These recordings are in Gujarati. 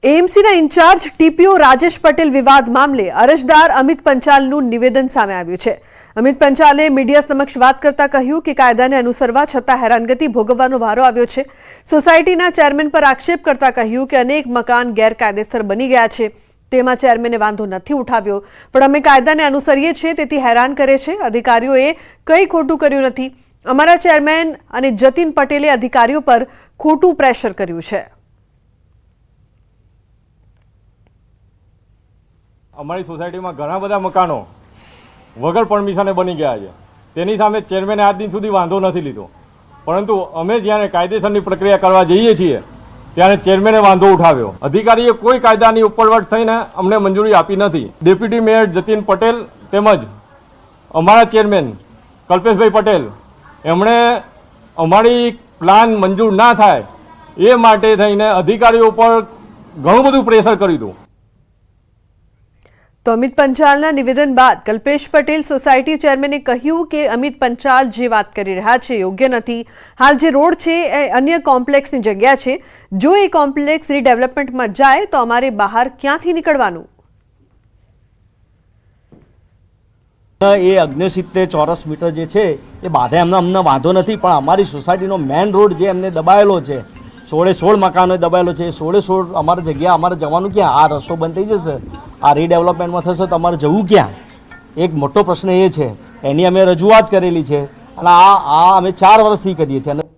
એએમસીના ઇન્ચાર્જ ટીપીઓ રાજેશ પટેલ વિવાદ મામલે અરજદાર અમિત પંચાલનું નિવેદન સામે આવ્યું છે। અમિત પંચાલે મીડિયા સમક્ષ વાત કરતા કહ્યું કે કાયદાને અનુસરવા છતાં હેરાનગતિ ભોગવવાનો વારો આવ્યો છે। સોસાયટીના ચેરમેન પર આક્ષેપ કરતા કહ્યું કે અનેક મકાન ગેરકાયદેસર બની ગયા છે, તેમાં ચેરમેને વાંધો નથી ઉઠાવ્યો, પણ અમે કાયદાને અનુસરીએ છીએ તેથી હેરાન કરે છે। અધિકારીઓએ કંઈ ખોટું કર્યું નથી। અમારા ચેરમેન અને જતીન પટેલે અધિકારીઓ પર ખોટું પ્રેશર કર્યું છે। અમારી સોસાયટીમાં ઘણા બધા મકાનો વગર પરમિશને બની ગયા છે, તેની સામે ચેરમેને આજ દિન સુધી વાંધો નથી લીધો, પરંતુ અમે જ્યારે કાયદેસરની પ્રક્રિયા કરવા જઈએ છીએ ત્યારે ચેરમેને વાંધો ઉઠાવ્યો। અધિકારીએ કોઈ કાયદાની ઉપરવટ થઈને અમને મંજૂરી આપી નથી। ડેપ્યુટી મેયર જતીન પટેલ તેમજ અમારા ચેરમેન કલ્પેશભાઈ પટેલ એમણે અમારી પ્લાન મંજૂર ના થાય એ માટે થઈને અધિકારીઓ પર ઘણું બધું પ્રેશર કર્યું હતું। તો અમિત પંચાલના નિવેદન બાદ કલ્પેશ પટેલ સોસાયટી ચેરમેને કહ્યું કે અમિત પંચાલ જે વાત કરી રહ્યા છે યોગ્ય નથી। હાલ જે રોડ છે એ અન્ય કોમ્પ્લેક્સની જગ્યા છે, જો એ કોમ્પ્લેક્સ રીડેવલપમેન્ટમાં જાય તો અમારે બહાર ક્યાંથી નીકળવાનું? એ 69 ચોરસ મીટર જે છે એ બાધે અમને વાંધો નથી, પણ અમારી સોસાયટીનો મેઇન રોડ જે એમને દબાયેલો છે, 16 મકાનો દબાયેલો છે, 16 અમારી જગ્યા અમારે જવાનું ક્યાં? આ રસ્તો બંધ થઈ જશે, આ રીડેવલપમેન્ટમાં થશે તો અમારે જવું ક્યાં? એક મોટો પ્રશ્ન એ છે, એની અમે રજૂઆત કરેલી છે અને આ અમે 4 વર્ષથી કરીએ છીએ।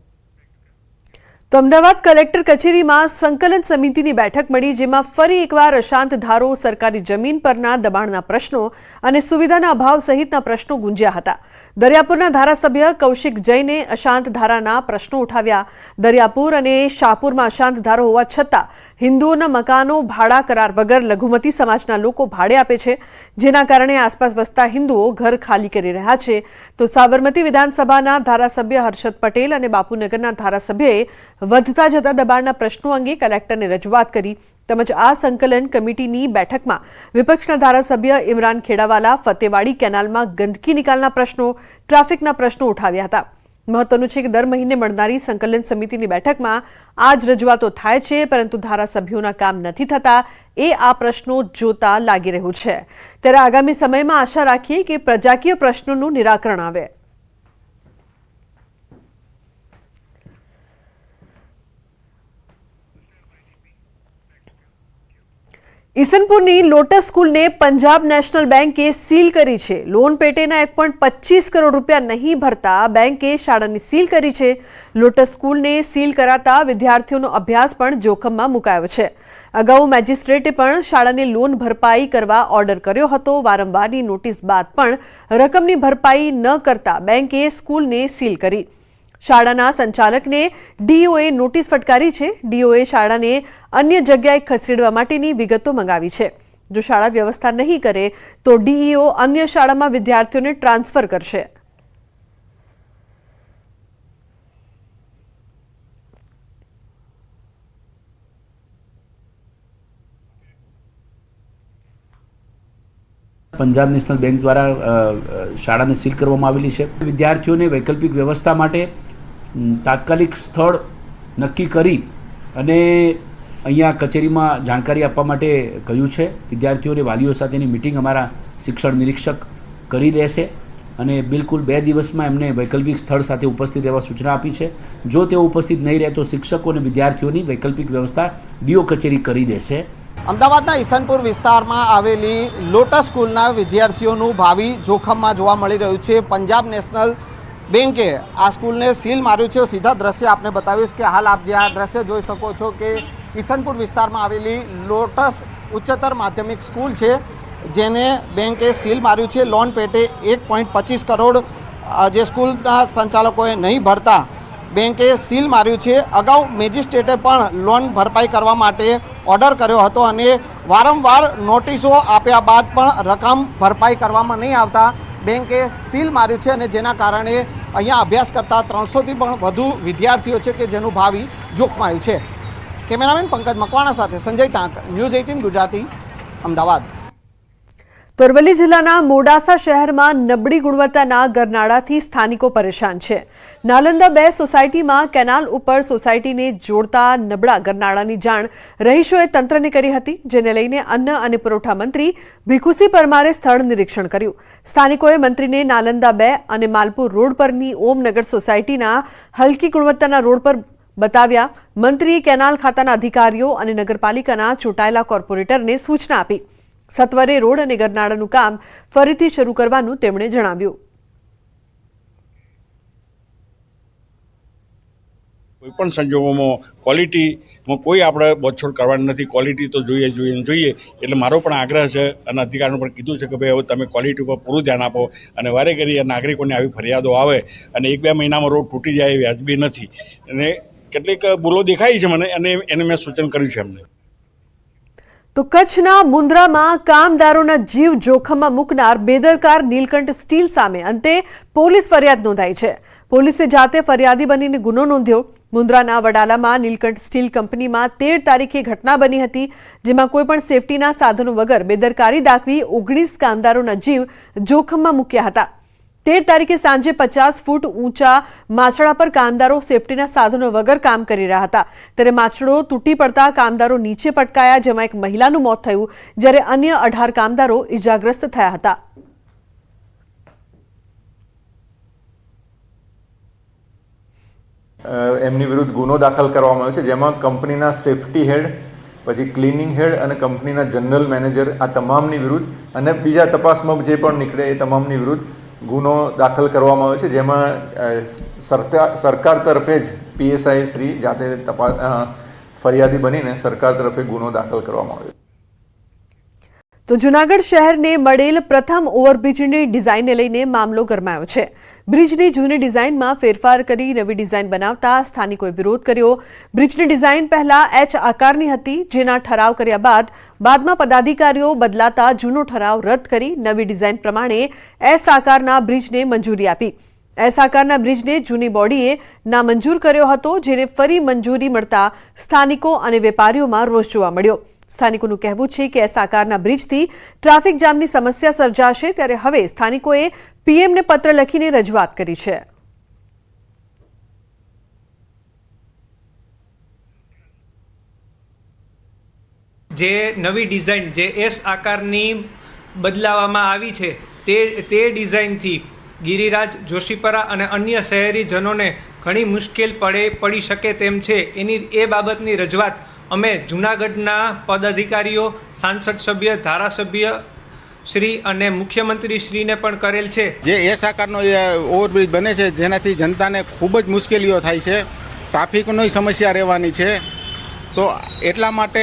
તો અમદાવાદ કલેક્ટર કચેરીમાં સંકલન સમિતિની બેઠક મળી, જેમાં ફરી એકવાર અશાંત ધારો, સરકારી જમીન પરના દબાણના પ્રશ્નો અને સુવિધાના અભાવ સહિતના પ્રશ્નો ગુંજ્યા હતા। દરિયાપુરના ધારાસભ્ય કૌશિક જૈને અશાંત ધારાના પ્રશ્નો ઉઠાવ્યા। દરિયાપુર અને શાહપુરમાં અશાંત ધારો હોવા છતાં હિન્દુઓના મકાનો ભાડા કરાર વગર લઘુમતી સમાજના લોકો ભાડે આપે છે, જેના કારણે આસપાસ વસતા હિન્દુઓ ઘર ખાલી કરી રહ્યા છે। તો સાબરમતી વિધાનસભાના ધારાસભ્ય હર્ષદ પટેલ અને બાપુનગરના ધારાસભ્યએ વધતા જતા દબાણના પ્રશ્નો અંગે કલેક્ટરને રજૂઆત કરી, તેમજ આ સંકલન કમિટીની બેઠકમાં વિપક્ષના ધારાસભ્ય ઇમરાન ખેડાવાલા ફતેવાડી કેનાલમાં ગંદકી નિકાલના પ્રશ્નો, ટ્રાફિકના પ્રશ્નો ઉઠાવ્યા હતા। મહત્વનું છે કે દર મહિને મળનારી સંકલન સમિતિની બેઠકમાં આ જ રજૂઆતો થાય છે, પરંતુ ધારાસભ્યોના કામ નથી થતા એ આ પ્રશ્નો જોતા લાગી રહ્યું છે। ત્યારે આગામી સમયમાં આશા રાખીએ કે પ્રજાકીય પ્રશ્નોનું નિરાકરણ આવે। ઈસનપુરની લોટસ સ્કૂલને પંજાબ નેશનલ બેંકે સીલ કરી છે। લોન પેટેના 1.25 કરોડ રૂપિયા નહીં ભરતા બેંકે શાળાની સીલ કરી છે। લોટસ સ્કૂલને સીલ કરાતા વિદ્યાર્થીઓનો અભ્યાસ પણ જોખમમાં મુકાયો છે। અગાઉ મેજિસ્ટ્રેટે પણ શાળાને લોન ભરપાઈ કરવા ઓર્ડર કર્યો હતો। વારંવારની નોટિસ બાદ પણ રકમની ભરપાઈ ન કરતા બેંકે સ્કૂલને સીલ કરી। શાળાના સંચાલકને ડીઓએ નોટિસ ફટકારી છે। ડીઓએ શાળાને અન્ય જગ્યાએ ખસેડવા માટેની વિગતો મંગાવી છે। જો શાળા વ્યવસ્થા નહીં કરે તો ડીઈઓ અન્ય શાળામાં વિદ્યાર્થીઓને ટ્રાન્સફર કરશે। પંજાબ નેશનલ બેંક દ્વારા શાળાને સીલ કરવામાં આવેલી છે। વિદ્યાર્થીઓને વૈકલ્પિક વ્યવસ્થા માટે તાત્કાલિક સ્થળ નક્કી કરી અને અહીંયા કચેરીમાં જાણકારી આપવા માટે કહ્યું છે। વિદ્યાર્થીઓને વાલીઓ સાથેની મિટિંગ અમારા શિક્ષણ નિરીક્ષક કરી દેશે અને બિલકુલ 2 દિવસમાં એમને વૈકલ્પિક સ્થળ સાથે ઉપસ્થિત રહેવા સૂચના આપી છે। જો તેઓ ઉપસ્થિત નહીં રહે તો શિક્ષકો અને વિદ્યાર્થીઓની વૈકલ્પિક વ્યવસ્થા ડીઓ કચેરી કરી દેશે। અમદાવાદના ઈસનપુર વિસ્તારમાં આવેલી લોટસ સ્કૂલના વિદ્યાર્થીઓનું ભાવિ જોખમમાં જોવા મળી રહ્યું છે। પંજાબ નેશનલ બેંકે આ સ્કૂલને સીલ માર્યું છે। સીધા દ્રશ્ય આપને બતાવીશ કે હાલ આપ જે આ દ્રશ્ય જોઈ શકો છો કે ઈસનપુર વિસ્તારમાં આવેલી લોટસ ઉચ્ચતર માધ્યમિક સ્કૂલ છે, જેને બેંકે સીલ માર્યું છે। લોન પેટે 1.25 કરોડ જે સ્કૂલના સંચાલકોએ નહીં ભરતા બેંકે સીલ માર્યું છે। અગાઉ મેજિસ્ટ્રેટે પણ લોન ભરપાઈ કરવા માટે ઓર્ડર કર્યો હતો અને વારંવાર નોટિસો આપ્યા બાદ પણ રકમ ભરપાઈ કરવામાં નહીં આવતા બેંકે સીલ માર્યું છે અને જેના કારણે અહીંયા અભ્યાસ કરતા 300થી પણ વધુ વિદ્યાર્થીઓ છે કે જેનું ભાવિ જોખમાયું છે। કેમેરામેન પંકજ મકવાણા સાથે સંજય ટાંક, ન્યૂઝ 18 ગુજરાતી, અમદાવાદ। તો અરવલ્લી જિલ્લાના મોડાસા શહેરમાં નબળી ગુણવત્તાના ગરનાળાથી સ્થાનિકો પરેશાન છે. નાલંદા 2 સોસાયટીમાં કેનાલ ઉપર સોસાયટીને જોડતા નબળા ગરનાળાની જાણ રહીશોએ તંત્રને કરી હતી, જેને લઈને અન્ન અને પુરવઠા મંત્રી ભીખુસિંહ પરમારે સ્થળ નિરીક્ષણ કર્યું. સ્થાનિકોએ મંત્રીને નાલંદા 2 અને માલપુર રોડ પરની ઓમનગર સોસાયટીના હલકી ગુણવત્તાના રોડ પર બતાવ્યા. મંત્રીએ કેનાલ ખાતાના અધિકારીઓ અને નગરપાલિકાના ચૂંટાયેલા કોર્પોરેટરને સૂચના આપી. સત્વરે રોડ અને ગરનાળાનું કામ ફરીથી શરૂ કરવાનું તેમણે જણાવ્યું. કોઈ પણ સંજોગોમાં ક્વોલિટીમાં કોઈ આપણે બોછોડ કરવાની નથી. ક્વોલિટી તો જોઈએ. એટલે મારો પણ આગ્રહ છે અને અધિકારીને પણ કીધું છે કે ભાઈ હવે તમે ક્વોલિટી ઉપર પૂરું ધ્યાન આપો અને વારે ઘડીએ નાગરિકોને આવી ફરિયાદો આવે અને 1-2 મહિનામાં રોડ તૂટી જાય એ વ્યાજબી નથી. અને કેટલીક ભૂલો દેખાઈ છે મને અને એને મેં સૂચન કર્યું છે એમને. તો કચ્છના મુન્દ્રામાં કામદારોના જીવ જોખમમાં મૂકનાર બેદરકાર નીલકંઠ સ્ટીલ સામે અંતે પોલીસ ફરિયાદ નોંધાઈ છે. પોલીસે જાતે ફરિયાદી બનીને ગુનો નોંધ્યો. મુન્દ્રાના વડાલામાં નીલકંઠ સ્ટીલ કંપનીમાં 13 તારીખે ઘટના બની હતી, જેમાં કોઈપણ સેફટીના સાધનો વગર બેદરકારી દાખવી 19 કામદારોના જીવ જોખમમાં મૂક્યા હતા. 13 તારીખે સાંજે 50 ફૂટ ઊંચા માછડા પર કામદારો સેફટીના સાધનો વગર કામ કરી રહ્યા હતા, ત્યારે માછડો તૂટી પડતા કામદારો નીચે પટકાયા, જેમાં એક મહિલાનું મોત થયું, જ્યારે અન્ય 18 કામદારો ઇજાગ્રસ્ત થયા હતા. એમની વિરુદ્ધ ગુનો દાખલ કરવામાં આવ્યો છે, જેમાં કંપનીના સેફટી હેડ, પછી ક્લિનિંગ હેડ અને કંપનીના જનરલ મેનેજર આ તમામની વિરુદ્ધ અને બીજા તપાસમાં જે પણ નીકળે એ તમામની વિરુદ્ધ ગુનો દાખલ કરવામાં આવ્યો છે, જેમાં સરકાર તરફે જ પીએસઆઈ શ્રી જાતે ફરિયાદી બનીને સરકાર તરફે ગુનો દાખલ કરવામાં આવ્યો. તો જૂનાગઢ શહેરને મળેલ પ્રથમ ઓવરબ્રિજની ડિઝાઇનને લઈને મામલો ગરમાયો છે. બ્રિજની જૂની ડિઝાઇનમાં ફેરફાર કરી નવી ડિઝાઇન બનાવતા સ્થાનિકોએ વિરોધ કર્યો. બ્રિજની ડિઝાઇન પહેલા H આકારની હતી, જેના ઠરાવ કર્યા બાદમાં પદાધિકારીઓ બદલાતા જૂનો ઠરાવ રદ કરી નવી ડિઝાઇન પ્રમાણે S આકારના બ્રિજને મંજૂરી આપી. S આકારના બ્રિજને જૂની બોડીએ નામંજૂર કર્યો હતો, જેને ફરી મંજૂરી મળતા સ્થાનિકો અને વેપારીઓમાં રોષ જોવા મળ્યો. સ્થાનિકોનું કહેવું છે કે S આકારના બ્રિજથી ટ્રાફિક જામની સમસ્યા સર્જાશે, ત્યારે હવે સ્થાનિકોએ પીએમને પત્ર લખીને રજૂઆત કરી છે. જે નવી ડિઝાઇન જે S આકારની બદલાવવામાં આવી છે તે ડિઝાઇનથી ગિરિરાજ, જોશીપરા અને અન્ય શહેરીજનોને ઘણી મુશ્કેલ પડી શકે તેમ છે. એ બાબતની રજૂઆત અમે જૂનાગઢના પદાધિકારીઓ, સાંસદ સભ્ય, ધારાસભ્ય શ્રી અને મુખ્યમંત્રી શ્રીને પણ કરેલ છે. જે S આકારનો ઓવરબ્રિજ બને છે, જેનાથી જનતાને ખૂબ જ મુશ્કેલીઓ થાય છે, ટ્રાફિકની સમસ્યા રહેવાની છે. તો એટલા માટે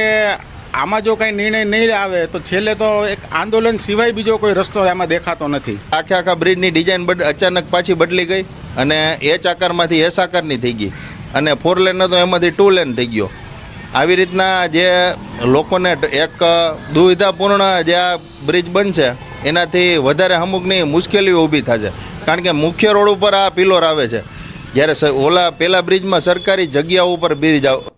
આમાં જો કંઈ નિર્ણય નહીં આવે તો છેલ્લે તો એક આંદોલન સિવાય બીજો કોઈ રસ્તો આમાં દેખાતો નથી. આખા બ્રિજની ડિઝાઇન અચાનક પાછી બદલી ગઈ અને H આકારમાંથી S આકારની થઈ ગઈ અને 4 લેન તો એમાંથી 2 લેન થઈ ગયો. આવી રીતના જે લોકોને એક દુવિધાપૂર્ણ જે આ બ્રિજ બનશે એનાથી વધારે અમુકની મુશ્કેલીઓ ઊભી થશે, કારણ કે મુખ્ય રોડ ઉપર આ પિલોર આવે છે, જ્યારે પેલા બ્રિજમાં સરકારી જગ્યાઓ ઉપર બ્રિજ આવે.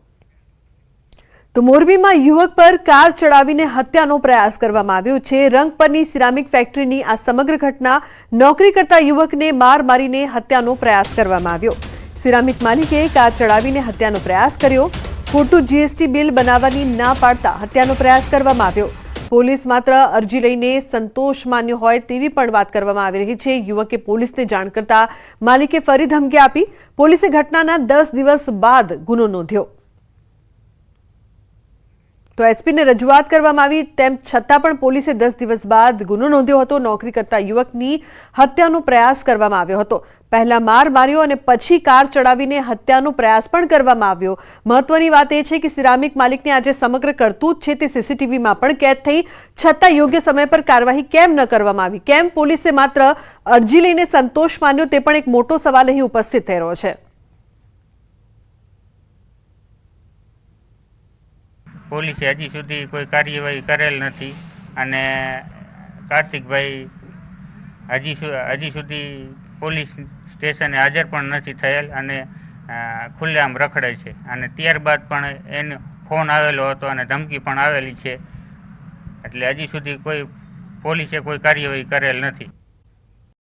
તો મોરબીમાં યુવક પર કાર ચડાવીને હત્યાનો પ્રયાસ કરવામાં આવ્યો છે. રંગપરની સિરામિક ફેક્ટરીની આ સમગ્ર ઘટના નોકરી કરતા યુવકને માર મારીને હત્યાનો પ્રયાસ કરવામાં આવ્યો. સિરામિક માલિકે કાર ચડાવીને હત્યાનો પ્રયાસ કર્યો. ખોટું GST બિલ બનાવવાની ના પાડતા હત્યાનો પ્રયાસ કરવામાં આવ્યો. પોલીસ માત્ર અરજી લઈને સંતોષ માન્યો હોય તેવી પણ વાત કરવામાં આવી રહી છે. યુવકે પોલીસને જાણ કરતા માલિકે ફરી ધમકી આપી. પોલીસે ઘટનાના 10 દિવસ બાદ ગુનો નોંધ્યો. તો એસપીને રજૂઆત કરવામાં આવી, તેમ છતાં પણ પોલીસે 10 દિવસ બાદ ગુનો નોંધ્યો હતો. નોકરી કરતા યુવકની હત્યાનો પ્રયાસ કરવામાં આવ્યો હતો. પહેલા માર માર્યો અને પછી કાર ચડાવીને હત્યાનો પ્રયાસ પણ કરવામાં આવ્યો. મહત્વની વાત એ છે કે સિરામિક માલિકની આજે સમગ્ર કરતૂત છે તે સીસીટીવીમાં પણ કેદ થઈ, છતાં યોગ્ય સમય પર કાર્યવાહી કેમ ન કરવામાં આવી? કેમ પોલીસે માત્ર અરજી લઈને સંતોષ માન્યો? તે પણ એક મોટો સવાલ અહીં ઉપસ્થિત થઈ રહ્યો છે. પોલીસે હજી સુધી કોઈ કાર્યવાહી કરેલ નથી અને કાર્તિકભાઈ હજી સુધી પોલીસ સ્ટેશને હાજર પણ નથી થયેલ અને ખુલ્લેઆમ રખડે છે. અને ત્યારબાદ પણ એનો ફોન આવેલો હતો અને ધમકી પણ આવેલી છે, એટલે હજી સુધી કોઈ પોલીસે કોઈ કાર્યવાહી કરેલ નથી.